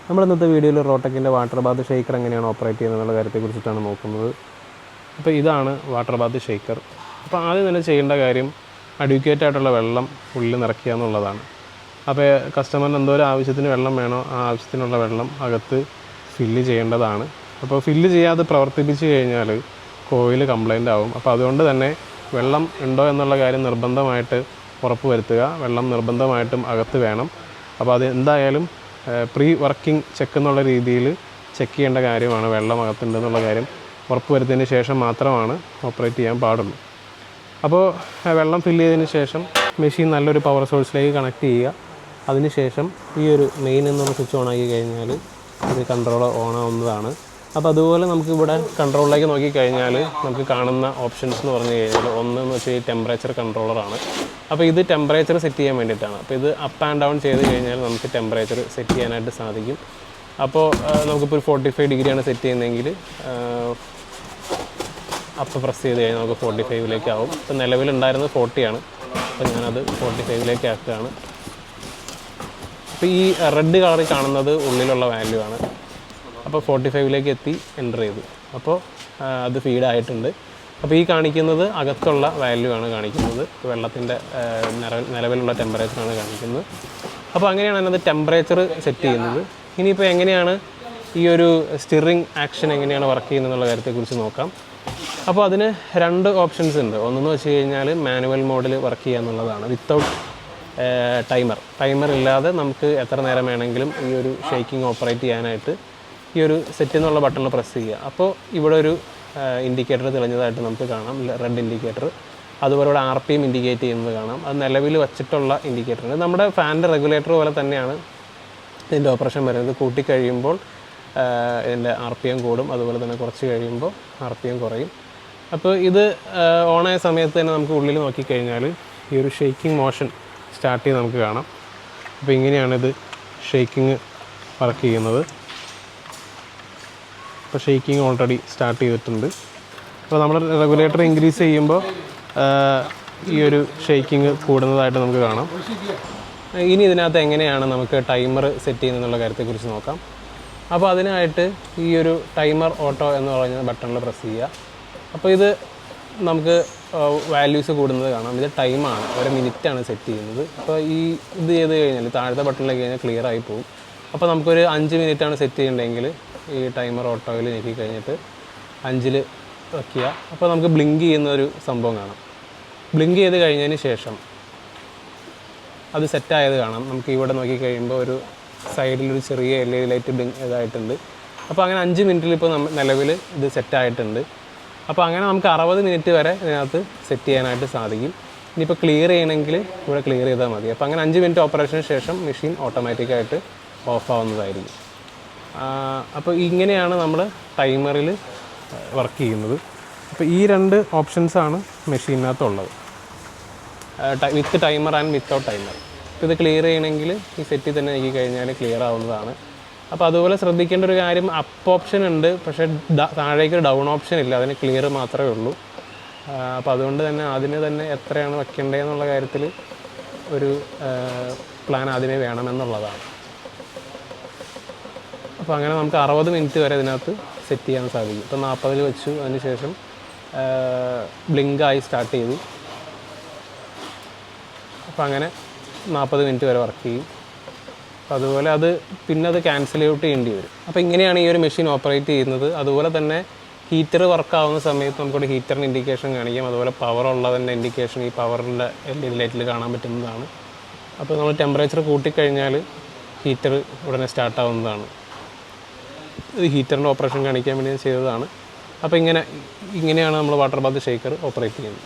നമ്മൾ ഇന്നത്തെ വീഡിയോയിൽ റോട്ടക്കിൻ്റെ വാട്ടർ ബാത്ത് ഷേക്കർ എങ്ങനെയാണ് ഓപ്പറേറ്റ് ചെയ്യുന്നതെന്നുള്ള കാര്യത്തെക്കുറിച്ചിട്ടാണ് നോക്കുന്നത്. അപ്പോൾ ഇതാണ് വാട്ടർ ബാത്ത് ഷേക്കർ. അപ്പോൾ ആദ്യം തന്നെ ചെയ്യേണ്ട കാര്യം അഡ്യൂക്കേറ്റ് ആയിട്ടുള്ള വെള്ളം ഉള്ളിൽ നിറയ്ക്കുക എന്നുള്ളതാണ്. അപ്പോൾ കസ്റ്റമറിന് എന്തോരം ആവശ്യത്തിന് വെള്ളം വേണോ ആ ആവശ്യത്തിനുള്ള വെള്ളം അകത്ത് ഫില്ല് ചെയ്യേണ്ടതാണ്. അപ്പോൾ ഫില്ല് ചെയ്യാതെ പ്രവർത്തിപ്പിച്ച് കഴിഞ്ഞാൽ കോയിൽ കംപ്ലൈൻ്റ് ആവും. അപ്പോൾ അതുകൊണ്ട് തന്നെ വെള്ളം ഉണ്ടോ എന്നുള്ള കാര്യം നിർബന്ധമായിട്ട് ഉറപ്പ് വരുത്തുക. വെള്ളം നിർബന്ധമായിട്ടും അകത്ത് വേണം. അപ്പോൾ അത് എന്തായാലും പ്രീ വർക്കിംഗ് ചെക്ക് എന്നുള്ള രീതിയിൽ ചെക്ക് ചെയ്യേണ്ട കാര്യമാണ്. വെള്ളം അകത്തുണ്ടെന്നുള്ള കാര്യം ഉറപ്പ് വരുത്തിയതിന് ശേഷം മാത്രമാണ് ഓപ്പറേറ്റ് ചെയ്യാൻ പാടുള്ളൂ. അപ്പോൾ വെള്ളം ഫില്ല് ചെയ്തതിന് ശേഷം മെഷീൻ നല്ലൊരു പവർ സോഴ്സിലേക്ക് കണക്ട് ചെയ്യുക. അതിനുശേഷം ഈ ഒരു മെയിൻ എന്നുള്ള സ്വിച്ച് ഓൺ ആക്കി കഴിഞ്ഞാൽ ഇത് കൺട്രോൾ ഓൺ ആവുന്നതാണ്. അപ്പോൾ അതുപോലെ നമുക്കിവിടെ കൺട്രോളിലേക്ക് നോക്കിക്കഴിഞ്ഞാൽ നമുക്ക് കാണുന്ന ഓപ്ഷൻസ് എന്ന് പറഞ്ഞു കഴിഞ്ഞാൽ ഒന്നെന്ന് വെച്ചാൽ ഈ ടെമ്പറേച്ചർ കൺട്രോളറാണ്. അപ്പോൾ ഇത് ടെമ്പറേച്ചർ സെറ്റ് ചെയ്യാൻ വേണ്ടിയിട്ടാണ്. അപ്പോൾ ഇത് അപ്പ് ആൻഡ് ഡൗൺ ചെയ്ത് കഴിഞ്ഞാൽ നമുക്ക് ടെമ്പറേച്ചർ സെറ്റ് ചെയ്യാനായിട്ട് സാധിക്കും. അപ്പോൾ നമുക്കിപ്പോൾ ഒരു 45 ഡിഗ്രിയാണ് സെറ്റ് ചെയ്യുന്നതെങ്കിൽ അപ്പ് പ്രസ് ചെയ്ത് കഴിഞ്ഞാൽ നമുക്ക് 45ലേക്ക് ആവും. ഇപ്പോൾ നിലവിലുണ്ടായിരുന്നത് 40ആണ്. അപ്പോൾ ഞാനത് 45ലേക്ക് ആക്കുകയാണ്. അപ്പോൾ ഈ റെഡ് കളറിൽ കാണുന്നത് ഉള്ളിലുള്ള വാല്യൂ ആണ്. അപ്പോൾ 45ലേക്ക് എത്തി എൻ്റർ ചെയ്തു. അപ്പോൾ അത് ഫീഡായിട്ടുണ്ട്. അപ്പോൾ ഈ കാണിക്കുന്നത് അകത്തുള്ള വാല്യൂ ആണ് കാണിക്കുന്നത്. വെള്ളത്തിൻ്റെ നിലവിലുള്ള ടെമ്പറേച്ചറാണ് കാണിക്കുന്നത്. അപ്പോൾ അങ്ങനെയാണ് അതിനകത്ത് ടെമ്പറേച്ചർ സെറ്റ് ചെയ്യുന്നത്. ഇനിയിപ്പോൾ എങ്ങനെയാണ് ഈ ഒരു സ്റ്റിറിങ് ആക്ഷൻ എങ്ങനെയാണ് വർക്ക് ചെയ്യുന്നതെന്നുള്ള കാര്യത്തെക്കുറിച്ച് നോക്കാം. അപ്പോൾ അതിന് 2 ഓപ്ഷൻസ് ഉണ്ട്. ഒന്നെന്ന് വെച്ച് കഴിഞ്ഞാൽ മാനുവൽ മോഡിൽ വർക്ക് ചെയ്യുക എന്നുള്ളതാണ്. വിത്തൗട്ട് ടൈമർ ഇല്ലാതെ നമുക്ക് എത്ര നേരം വേണമെങ്കിലും ഈ ഒരു ഷേക്കിംഗ് ഓപ്പറേറ്റ് ചെയ്യാനായിട്ട് ഈ ഒരു സെറ്റ് എന്നുള്ള ബട്ടണിൽ പ്രസ് ചെയ്യുക. അപ്പോൾ ഇവിടെ ഒരു ഇൻഡിക്കേറ്റർ തെളിഞ്ഞതായിട്ട് നമുക്ക് കാണാം, റെഡ് ഇൻഡിക്കേറ്റർ. അതുപോലെ ഇവിടെ RPM ഇൻഡിക്കേറ്റ് ചെയ്യുന്നത് കാണാം. അത് നിലവിൽ വച്ചിട്ടുള്ള ഇൻഡിക്കേറ്റർ. നമ്മുടെ ഫാനിൻ്റെ റെഗുലേറ്റർ പോലെ തന്നെയാണ് ഇതിൻ്റെ ഓപ്പറേഷൻ വരുന്നത്. കൂട്ടിക്കഴിയുമ്പോൾ ഇതിൻ്റെ RPM കൂടും, അതുപോലെ തന്നെ കുറച്ച് കഴിയുമ്പോൾ RPM കുറയും. അപ്പോൾ ഇത് ഓണായ സമയത്ത് തന്നെ നമുക്ക് ഉള്ളിൽ നോക്കിക്കഴിഞ്ഞാൽ ഈ ഒരു ഷേക്കിംഗ് മോഷൻ സ്റ്റാർട്ട് ചെയ്ത് നമുക്ക് കാണാം. അപ്പോൾ ഇങ്ങനെയാണിത് ഷേക്കിങ് വർക്ക് ചെയ്യുന്നത്. ഇപ്പോൾ ഷേക്കിങ് ഓൾറെഡി സ്റ്റാർട്ട് ചെയ്തിട്ടുണ്ട്. അപ്പോൾ നമ്മൾ റെഗുലേറ്റർ ഇൻക്രീസ് ചെയ്യുമ്പോൾ ഈ ഒരു ഷേക്കിങ് കൂടുന്നതായിട്ട് നമുക്ക് കാണാം. ഇനി ഇതിനകത്ത് എങ്ങനെയാണ് നമുക്ക് ടൈമർ സെറ്റ് ചെയ്യുന്നതെന്നുള്ള കാര്യത്തെക്കുറിച്ച് നോക്കാം. അപ്പോൾ അതിനായിട്ട് ഈ ഒരു ടൈമർ ഓട്ടോ എന്ന് പറയുന്ന ബട്ടണിൽ പ്രസ് ചെയ്യുക. അപ്പോൾ ഇത് നമുക്ക് വാല്യൂസ് കൂടുന്നത് കാണാം. ഇത് ടൈമാണ്, 1 മിനിറ്റാണ് സെറ്റ് ചെയ്യുന്നത്. അപ്പോൾ ഇത് ചെയ്ത് കഴിഞ്ഞാൽ താഴത്തെ ബട്ടണിലേക്ക് കഴിഞ്ഞാൽ ക്ലിയർ ആയി പോകും. അപ്പോൾ നമുക്കൊരു 5 മിനിറ്റാണ് സെറ്റ് ചെയ്യേണ്ടതെങ്കിൽ ഈ ടൈമർ ഓട്ടോയിൽ ഞെക്കി കഴിഞ്ഞിട്ട് 5ൽ വയ്ക്കുക. അപ്പോൾ നമുക്ക് ബ്ലിങ്ക് ചെയ്യുന്ന ഒരു സംഭവം കാണാം. ബ്ലിങ്ക് ചെയ്ത് കഴിഞ്ഞതിന് ശേഷം അത് സെറ്റായത് കാണാം. നമുക്ക് ഇവിടെ നോക്കിക്കഴിയുമ്പോൾ ഒരു സൈഡിലൊരു ചെറിയ LED ലൈറ്റ് ബ്ലിങ്ക് ഇതായിട്ടുണ്ട്. അപ്പോൾ അങ്ങനെ 5 മിനിറ്റിൽ ഇപ്പോൾ നിലവിൽ ഇത് സെറ്റായിട്ടുണ്ട്. അപ്പോൾ അങ്ങനെ നമുക്ക് 60 മിനിറ്റ് വരെ ഇതിനകത്ത് സെറ്റ് ചെയ്യാനായിട്ട് സാധിക്കും. ഇനിയിപ്പോൾ ക്ലിയർ ചെയ്യണമെങ്കിൽ ഇവിടെ ക്ലിയർ ചെയ്താൽ മതി. അപ്പോൾ അങ്ങനെ 5 മിനിറ്റ് ഓപ്പറേഷന് ശേഷം മെഷീൻ ഓട്ടോമാറ്റിക്കായിട്ട് ഓഫ് ആവുന്നതായിരിക്കും. അപ്പോൾ ഇങ്ങനെയാണ് നമ്മൾ ടൈമറിൽ വർക്ക് ചെയ്യുന്നത്. അപ്പോൾ ഈ 2 ഓപ്ഷൻസാണ് മെഷീനകത്തുള്ളത്, വിത്ത് ടൈമർ ആൻഡ് വിത്തൗട്ട് ടൈമർ. അപ്പോൾ ഇത് ക്ലിയർ ചെയ്യണമെങ്കിൽ ഈ സെറ്റിൽ തന്നെ നോക്കി കഴിഞ്ഞാൽ ക്ലിയർ ആവുന്നതാണ്. അപ്പോൾ അതുപോലെ ശ്രദ്ധിക്കേണ്ട ഒരു കാര്യം, അപ്പ് ഓപ്ഷൻ ഉണ്ട്, പക്ഷേ താഴേക്ക് ഡൗൺ ഓപ്ഷൻ ഇല്ല. അതിന് ക്ലിയർ മാത്രമേ ഉള്ളൂ. അപ്പോൾ അതുകൊണ്ട് തന്നെ അതിന് തന്നെ എത്രയാണ് വയ്ക്കേണ്ടതെന്നുള്ള കാര്യത്തിൽ ഒരു പ്ലാൻ ആദ്യമേ വേണമെന്നുള്ളതാണ്. അപ്പോൾ അങ്ങനെ നമുക്ക് 60 മിനിറ്റ് വരെ ഇതിനകത്ത് സെറ്റ് ചെയ്യാൻ സാധിക്കും. ഇപ്പോൾ 40ൽ വെച്ചു, അതിന് ശേഷം ബ്ലിങ്കായി സ്റ്റാർട്ട് ചെയ്തു. അപ്പോൾ അങ്ങനെ 40 മിനിറ്റ് വരെ വർക്ക് ചെയ്യും. അപ്പോൾ അതുപോലെ പിന്നെ അത് ക്യാൻസൽ ഔട്ട് ചെയ്യേണ്ടി വരും. അപ്പോൾ ഇങ്ങനെയാണ് ഈ ഒരു മെഷീൻ ഓപ്പറേറ്റ് ചെയ്യുന്നത്. അതുപോലെ തന്നെ ഹീറ്റർ വർക്കാവുന്ന സമയത്ത് നമുക്കിവിടെ ഹീറ്ററിൻ്റെ ഇൻഡിക്കേഷൻ കാണിക്കാം. അതുപോലെ പവർ ഉള്ളതിൻ്റെ ഇൻഡിക്കേഷൻ ഈ പവറിൻ്റെ LED ലൈറ്റിൽ കാണാൻ പറ്റുന്നതാണ്. അപ്പോൾ നമ്മൾ ടെമ്പറേച്ചർ കൂട്ടിക്കഴിഞ്ഞാൽ ഹീറ്റർ ഉടനെ സ്റ്റാർട്ടാവുന്നതാണ്. ഇത് ഹീറ്ററിൻ്റെ ഓപ്പറേഷൻ കാണിക്കാൻ വേണ്ടി ചെയ്തതാണ്. അപ്പോൾ ഇങ്ങനെയാണ് നമ്മൾ വാട്ടർ ബാത്ത് ഷേക്കർ ഓപ്പറേറ്റ് ചെയ്യുന്നത്.